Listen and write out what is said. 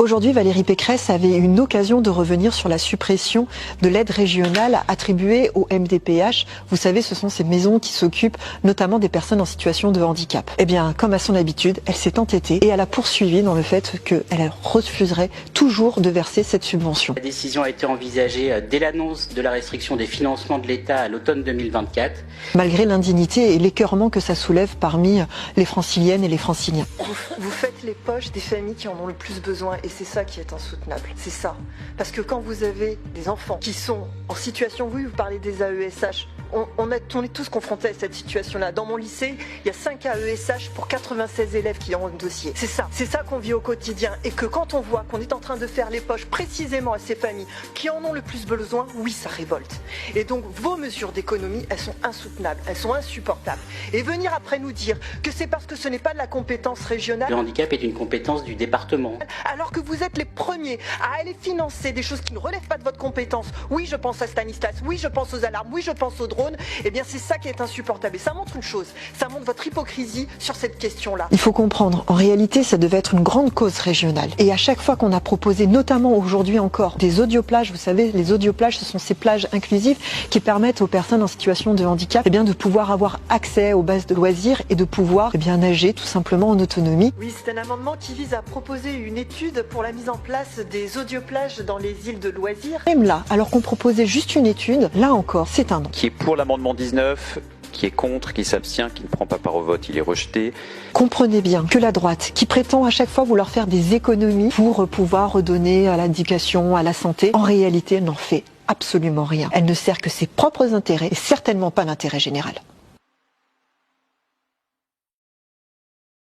Aujourd'hui, Valérie Pécresse avait une occasion de revenir sur la suppression de l'aide régionale attribuée au MDPH. Vous savez, ce sont ces maisons qui s'occupent notamment des personnes en situation de handicap. Eh bien, comme à son habitude, elle s'est entêtée et elle a poursuivi dans le fait qu'elle refuserait toujours de verser cette subvention. La décision a été envisagée dès l'annonce de la restriction des financements de l'État à l'automne 2024. Malgré l'indignité et l'écœurement que ça soulève parmi les franciliennes et les franciliens. Vous faites les poches des familles qui en ont le plus besoin et c'est ça qui est insoutenable. C'est ça. Parce que quand vous avez des enfants qui sont en situation, oui, vous parlez des AESH, on est tous confrontés à cette situation-là. Dans mon lycée, il y a 5 AESH pour 96 élèves qui ont un dossier. C'est ça qu'on vit au quotidien. Et que quand on voit qu'on est en train de faire les poches précisément à ces familles qui en ont le plus besoin, oui, ça révolte. Et donc vos mesures d'économie, elles sont insoutenables, elles sont insupportables. Et venir après nous dire que c'est parce que ce n'est pas de la compétence régionale. Le handicap est une compétence du département. Alors que vous êtes les premiers à aller financer des choses qui ne relèvent pas de votre compétence. Oui, je pense à Stanislas, oui, je pense aux alarmes, oui, je pense aux drones. Eh bien, c'est ça qui est insupportable. Et ça montre une chose, ça montre votre hypocrisie sur cette question-là. Il faut comprendre, en réalité, ça devait être une grande cause régionale. Et à chaque fois qu'on a proposé, notamment aujourd'hui encore, des audioplages, vous savez, les audioplages, ce sont ces plages inclusives qui permettent aux personnes en situation de handicap eh bien, de pouvoir avoir accès aux bases de loisirs et de pouvoir eh bien, nager tout simplement en autonomie. Oui, c'est un amendement qui vise à proposer une étude pour la mise en place des audioplages dans les îles de loisirs. Même là, alors qu'on proposait juste une étude, là encore, c'est un non. Qui est pour l'amendement 19, qui est contre, qui s'abstient, qui ne prend pas part au vote, il est rejeté. Comprenez bien que la droite, qui prétend à chaque fois vouloir faire des économies pour pouvoir redonner à l'éducation, à la santé, en réalité, elle n'en fait absolument rien. Elle ne sert que ses propres intérêts et certainement pas l'intérêt général.